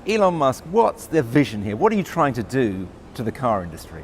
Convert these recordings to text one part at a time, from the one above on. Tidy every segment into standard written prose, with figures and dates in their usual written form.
Elon Musk, what's the vision here? What are you trying to do to the car industry?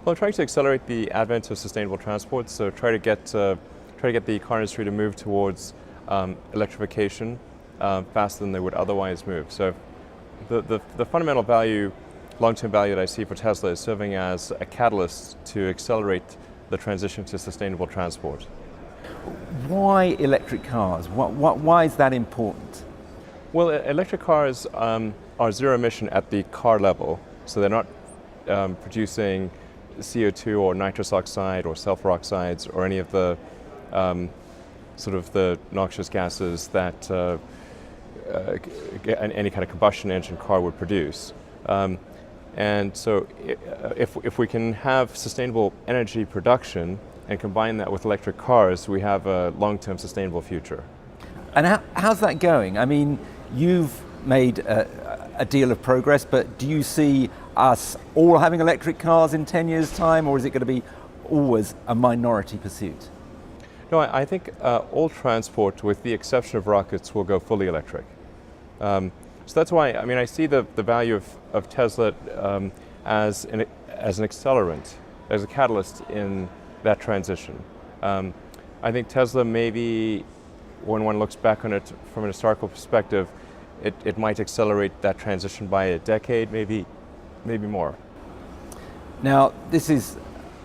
Well, I'm trying to accelerate the advent of sustainable transport, so try to get the car industry to move towards electrification faster than they would otherwise move. So the fundamental value, long-term value that I see for Tesla is serving as a catalyst to accelerate the transition to sustainable transport. Why electric cars? Why is that important? Well, electric cars are zero emission at the car level, so they're not producing CO2 or nitrous oxide or sulfur oxides or any of the sort of the noxious gases that any kind of combustion engine car would produce. And so if we can have sustainable energy production and combine that with electric cars, we have a long-term sustainable future. And how's that going? I mean, you've made a deal of progress, but do you see us all having electric cars in 10 years' time, or is it going to be always a minority pursuit? No, I think all transport, with the exception of rockets, will go fully electric. So that's why, I mean, I see the value of Tesla as an accelerant, as a catalyst in that transition. I think Tesla, maybe when one looks back on it from an historical perspective, it might accelerate that transition by a decade, maybe more. Now, this is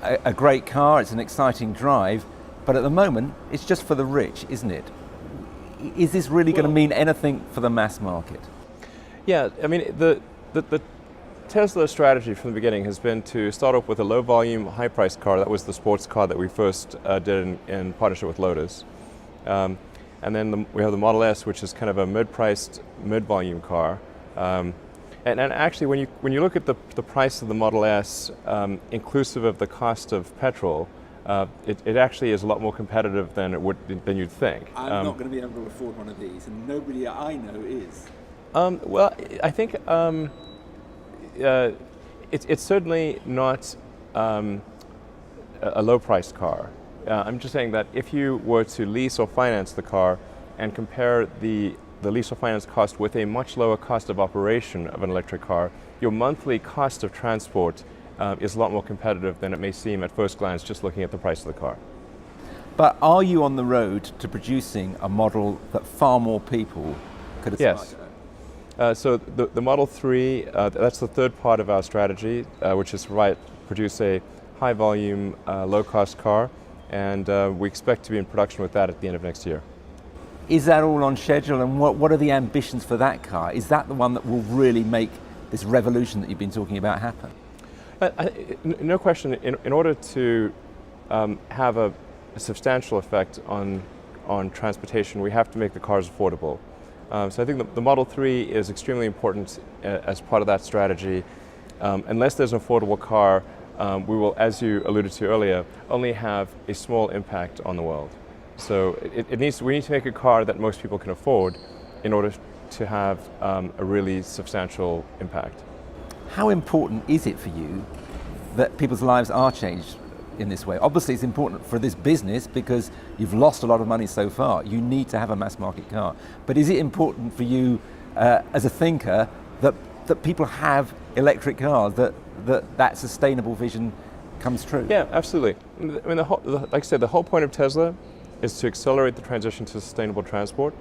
a great car, it's an exciting drive, but at the moment, it's just for the rich, isn't it? Is this really going to mean anything for the mass market? Yeah, I mean, the Tesla strategy from the beginning has been to start off with a low-volume, high-priced car. That was the sports car that we first did in partnership with Lotus. And then we have the Model S, which is kind of a mid-priced, mid-volume car. And actually, when you look at the price of the Model S, inclusive of the cost of petrol, it actually is a lot more competitive than you'd think. I'm not going to be able to afford one of these, and nobody I know is. Well, I think it's certainly not a low-priced car. I'm just saying that if you were to lease or finance the car and compare the lease or finance cost with a much lower cost of operation of an electric car, your monthly cost of transport is a lot more competitive than it may seem at first glance just looking at the price of the car. But are you on the road to producing a model that far more people could aspire Yes. to? So the Model 3, that's the third part of our strategy, which is to produce a high-volume, low-cost car, and we expect to be in production with that at the end of next year. Is that all on schedule, and what are the ambitions for that car? Is that the one that will really make this revolution that you've been talking about happen? No question, in order to have a substantial effect on transportation, we have to make the cars affordable. So I think the Model 3 is extremely important as part of that strategy. Unless there's an affordable car, we will, as you alluded to earlier, only have a small impact on the world. So we need to make a car that most people can afford in order to have a really substantial impact. How important is it for you that people's lives are changed in this way? Obviously it's important for this business because you've lost a lot of money so far. You need to have a mass market car. But is it important for you as a thinker that people have electric cars, that sustainable vision comes true? Yeah, absolutely. I mean, like I said, the whole point of Tesla is to accelerate the transition to sustainable transport.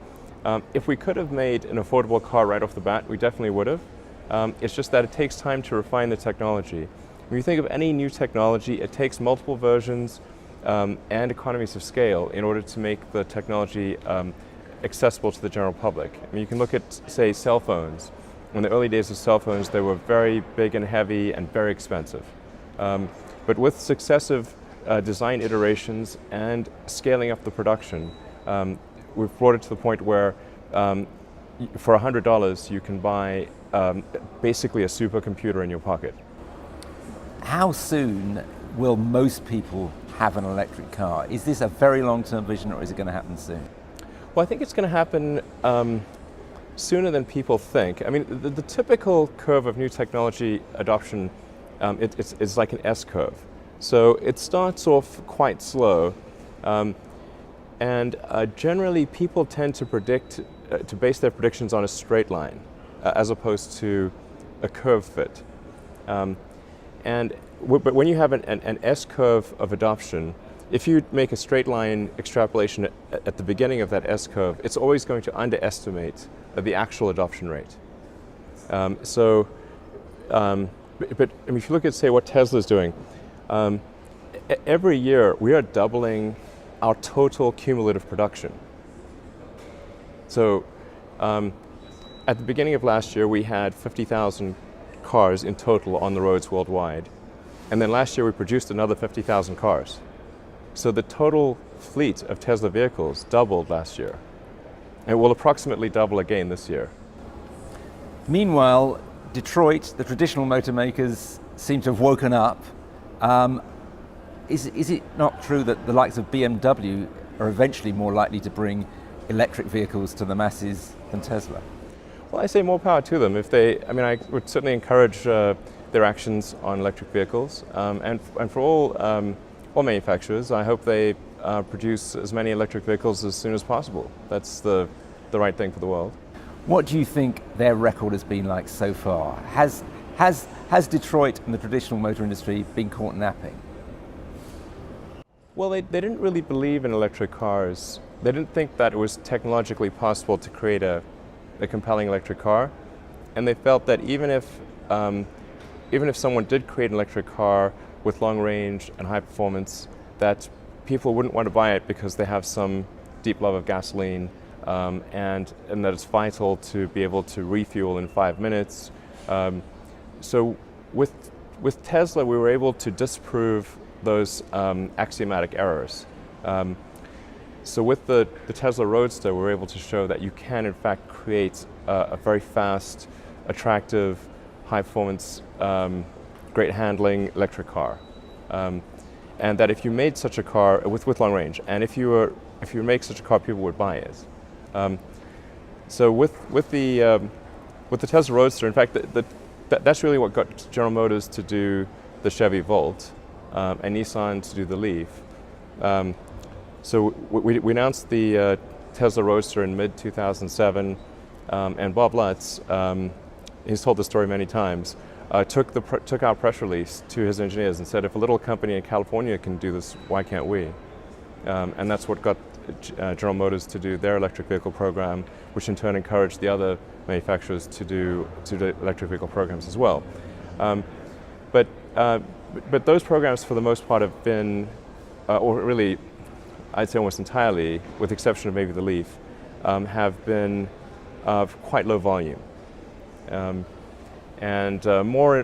If we could have made an affordable car right off the bat, we definitely would have. It's just that it takes time to refine the technology. When you think of any new technology, it takes multiple versions and economies of scale in order to make the technology accessible to the general public. I mean, you can look at, say, cell phones. In the early days of cell phones, they were very big and heavy and very expensive. But with successive design iterations and scaling up the production, we've brought it to the point where for $100 you can buy basically a supercomputer in your pocket. How soon will most people have an electric car? Is this a very long-term vision, or is it going to happen soon? Well, I think it's going to happen sooner than people think. I mean, the typical curve of new technology adoption, it's like an S-curve. So it starts off quite slow, and generally people tend to base their predictions on a straight line. as opposed to a curve fit. But when you have an S-curve of adoption, if you make a straight line extrapolation at the beginning of that S-curve, it's always going to underestimate the actual adoption rate. But if you look at, say, what Tesla's doing, every year we are doubling our total cumulative production. So at the beginning of last year, we had 50,000 cars in total on the roads worldwide. And then last year, we produced another 50,000 cars. So the total fleet of Tesla vehicles doubled last year. And it will approximately double again this year. Meanwhile, Detroit, the traditional motor makers, seem to have woken up. Is it not true that the likes of BMW are eventually more likely to bring electric vehicles to the masses than Tesla? Well, I say more power to them. I would certainly encourage their actions on electric vehicles. And for all manufacturers, I hope they produce as many electric vehicles as soon as possible. That's the right thing for the world. What do you think their record has been like so far? Has Detroit and the traditional motor industry been caught napping? Well, they didn't really believe in electric cars. They didn't think that it was technologically possible to create a compelling electric car. And they felt that even if someone did create an electric car with long range and high performance, that people wouldn't want to buy it because they have some deep love of gasoline, and that it's vital to be able to refuel in 5 minutes. So with Tesla, we were able to disprove those axiomatic errors. So with the Tesla Roadster, we were able to show that you can in fact create a very fast, attractive, high performance, great handling electric car. And that if you made such a car with long range, and if you make such a car, people would buy it. So with the Tesla Roadster, in fact, that's really what got General Motors to do the Chevy Volt, and Nissan to do the Leaf. So we announced the Tesla Roadster in mid-2007, and Bob Lutz, he's told the story many times, took our press release to his engineers and said, if a little company in California can do this, why can't we? And that's what got General Motors to do their electric vehicle program, which in turn encouraged the other manufacturers to do electric vehicle programs as well. But those programs, for the most part, have been, or really, I'd say almost entirely, with the exception of maybe the Leaf, have been quite low volume, and more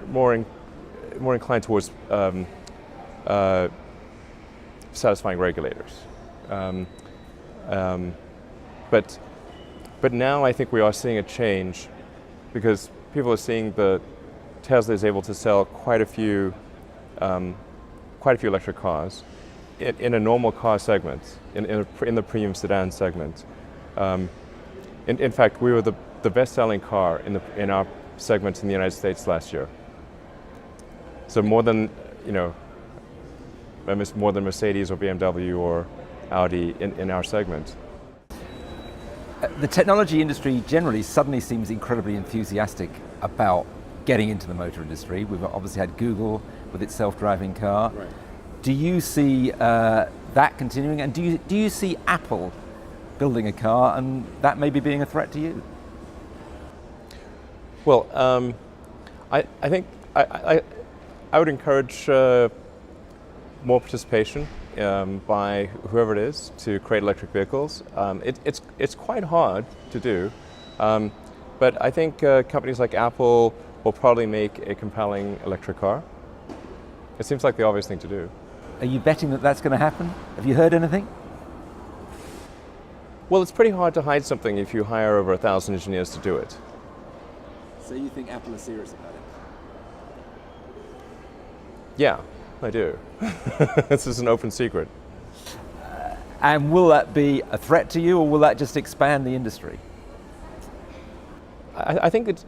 inclined towards satisfying regulators. But now I think we are seeing a change, because people are seeing that Tesla is able to sell quite a few electric cars in a normal car segment, in the premium sedan segment. In fact, we were the best-selling car in our segment in the United States last year. So more than Mercedes or BMW or Audi in our segment. The technology industry generally suddenly seems incredibly enthusiastic about getting into the motor industry. We've obviously had Google with its self-driving car. Right. Do you see that continuing, and do you see Apple building a car and that maybe being a threat to you? Well, I think I would encourage more participation by whoever it is to create electric vehicles. It's quite hard to do, but I think companies like Apple will probably make a compelling electric car. It seems like the obvious thing to do. Are you betting that that's going to happen? Have you heard anything? Well, it's pretty hard to hide something if you hire over 1,000 engineers to do it. So you think Apple is serious about it? Yeah, I do. This is an open secret. And will that be a threat to you, or will that just expand the industry? I think it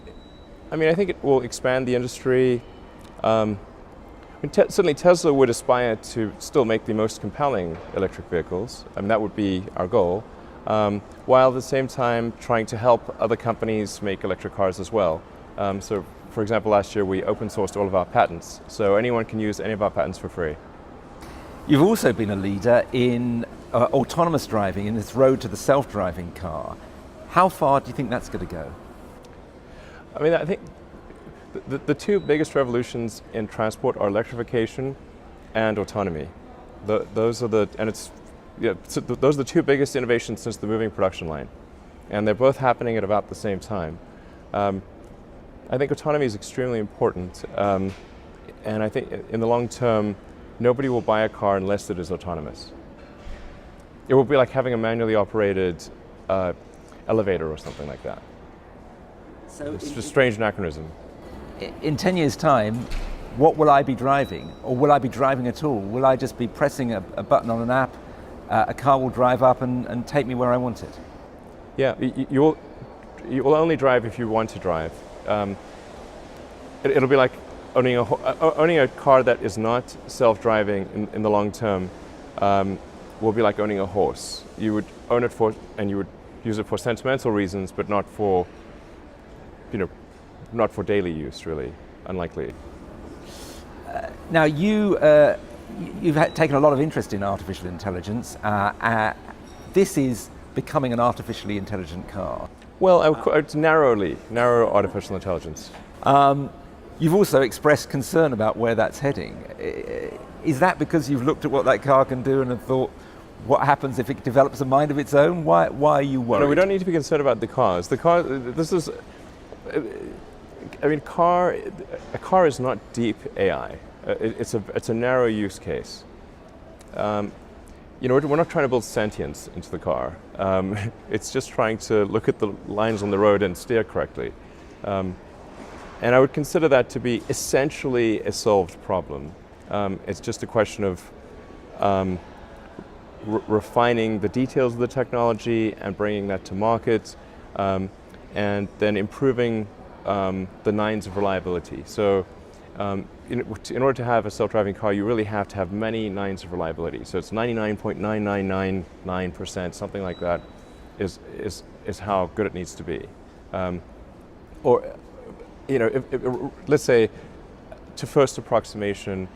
will expand the industry. Certainly Tesla would aspire to still make the most compelling electric vehicles. That would be our goal. while at the same time trying to help other companies make electric cars as well. So, for example, last year we open sourced all of our patents, so anyone can use any of our patents for free. You've also been a leader in autonomous driving, in this road to the self-driving car. How far do you think that's going to go? I mean, I think the two biggest revolutions in transport are electrification and autonomy. Those are the two biggest innovations since the moving production line, and they're both happening at about the same time. I think autonomy is extremely important, and I think in the long term, nobody will buy a car unless it is autonomous. It will be like having a manually operated elevator or something like that. So it's just a strange anachronism. In 10 years' time, what will I be driving? Or will I be driving at all? Will I just be pressing a button on an app, a car will drive up and take me where I want it? Yeah, you will only drive if you want to drive. It'll be like owning a car that is not self-driving in the long term. Will be like owning a horse. You would own it and you would use it for sentimental reasons, but not for, not for daily use, really. Unlikely. Now you've taken a lot of interest in artificial intelligence. This is becoming an artificially intelligent car. Well, it's narrow artificial intelligence. You've also expressed concern about where that's heading. Is that because you've looked at what that car can do and have thought, what happens if it develops a mind of its own? Why are you worried? No, we don't need to be concerned about the cars. A car is not deep AI. It's a narrow use case. We're not trying to build sentience into the car. It's just trying to look at the lines on the road and steer correctly. And I would consider that to be essentially a solved problem. It's just a question of refining the details of the technology and bringing that to market, and then improving the nines of reliability. So in order to have a self-driving car, you really have to have many nines of reliability. So it's 99.9999%, something like that, is how good it needs to be. Let's say, to first approximation,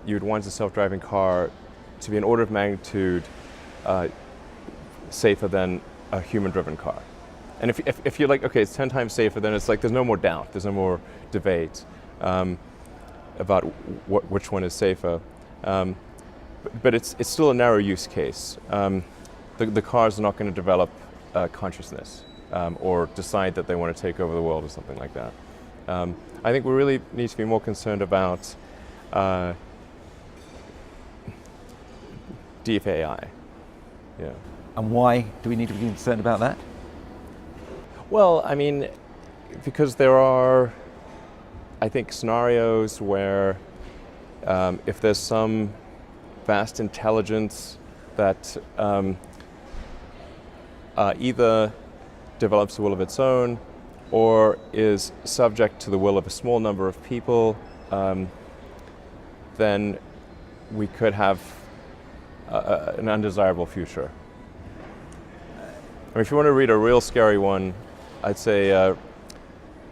you'd want a self-driving car to be an order of magnitude safer than a human-driven car. And if you're like, okay, it's 10 times safer, then it's like there's no more doubt, there's no more debate about which one is safer. But it's still a narrow use case. The cars are not going to develop consciousness or decide that they want to take over the world or something like that. I think we really need to be more concerned about deep AI. Yeah. And why do we need to be concerned about that? Well, I mean, because there are, I think, scenarios where if there's some vast intelligence that either develops a will of its own or is subject to the will of a small number of people, then we could have an undesirable future. I mean, if you want to read a real scary one, I'd say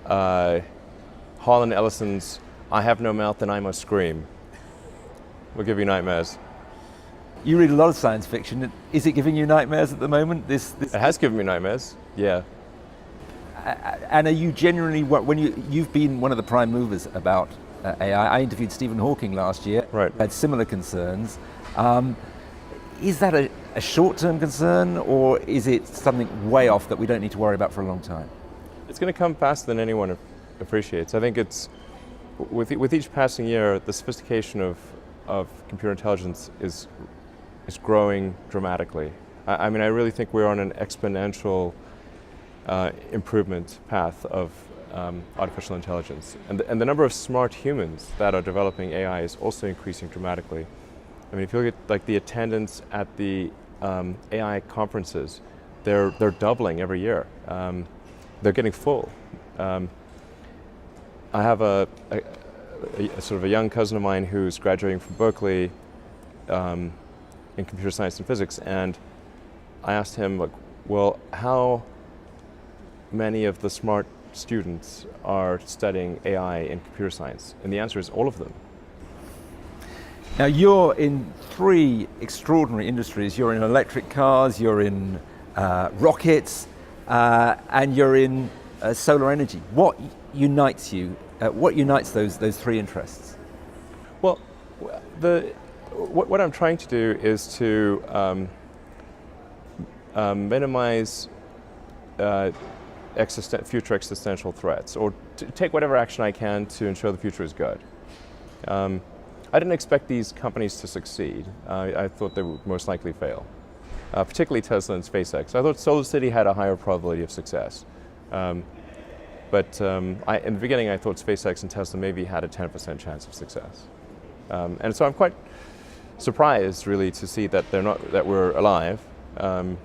Harlan Ellison's "I have no mouth and I must scream" will give you nightmares. You read a lot of science fiction. Is it giving you nightmares at the moment? This It has given me nightmares, yeah. And are you genuinely, when you've been one of the prime movers about AI, I interviewed Stephen Hawking last year, Right. Had similar concerns. Is that a short-term concern, or is it something way off that we don't need to worry about for a long time? It's going to come faster than anyone appreciates. I think it's, with each passing year, the sophistication of computer intelligence is growing dramatically. I mean, I really think we're on an exponential improvement path of artificial intelligence. And the number of smart humans that are developing AI is also increasing dramatically. I mean, if you look at like the attendance at the AI conferences, they're doubling every year. They're getting full. I have a sort of a young cousin of mine who's graduating from Berkeley in computer science and physics, and I asked him, like, well, how many of the smart students are studying AI and computer science? And the answer is all of them. Now you're in three extraordinary industries. You're in electric cars, you're in rockets, and you're in solar energy. What unites you? What unites those three interests? Well, what I'm trying to do is to minimize future existential threats, or to take whatever action I can to ensure the future is good. I didn't expect these companies to succeed. I thought they would most likely fail, particularly Tesla and SpaceX. I thought SolarCity had a higher probability of success. But in the beginning, I thought SpaceX and Tesla maybe had a 10% chance of success. And so I'm quite surprised, really, to see that that we're alive. It's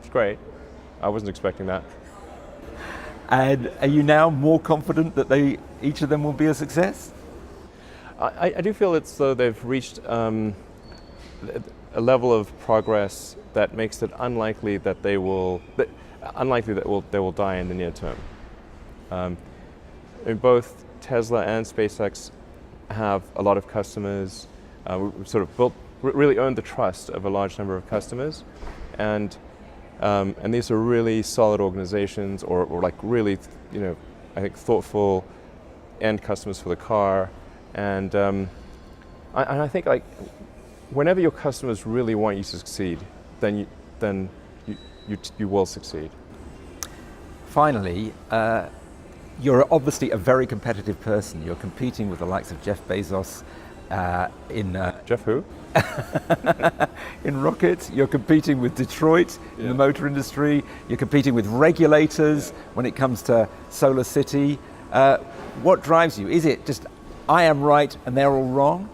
great. I wasn't expecting that. And are you now more confident that each of them will be a success? I do feel as though they've reached a level of progress that makes it unlikely that they will die in the near term. Both Tesla and SpaceX have a lot of customers. We've sort of really earned the trust of a large number of customers, and these are really solid organizations, or like really, I think thoughtful end customers for the car. And I think, like, whenever your customers really want you to succeed, then you will succeed. Finally, you're obviously a very competitive person. You're competing with the likes of Jeff Bezos in Jeff who? in rockets. You're competing with Detroit in the motor industry. You're competing with regulators when it comes to SolarCity. What drives you? Is it just I am right and they're all wrong?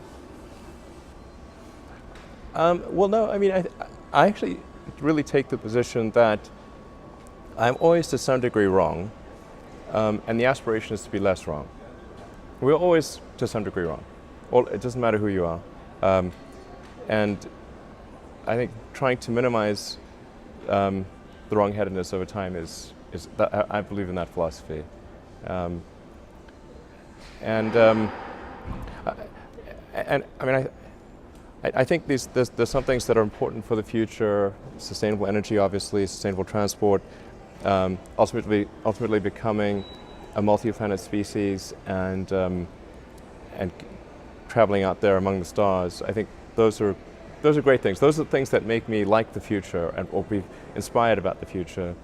Well, no. I mean, I actually really take the position that I'm always to some degree wrong, and the aspiration is to be less wrong. We're always to some degree wrong. It doesn't matter who you are. And I think trying to minimize the wrong-headedness over time is that, I believe in that philosophy. I mean, I think there's some things that are important for the future: sustainable energy, obviously, sustainable transport, ultimately becoming a multi-planet species, and traveling out there among the stars. I think those are great things. Those are the things that make me like the future or be inspired about the future.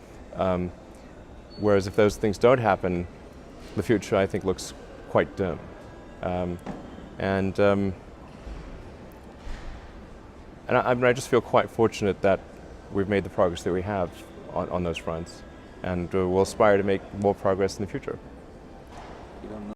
Whereas if those things don't happen, the future, I think, looks quite dim. I just feel quite fortunate that we've made the progress that we have on those fronts, and we'll aspire to make more progress in the future.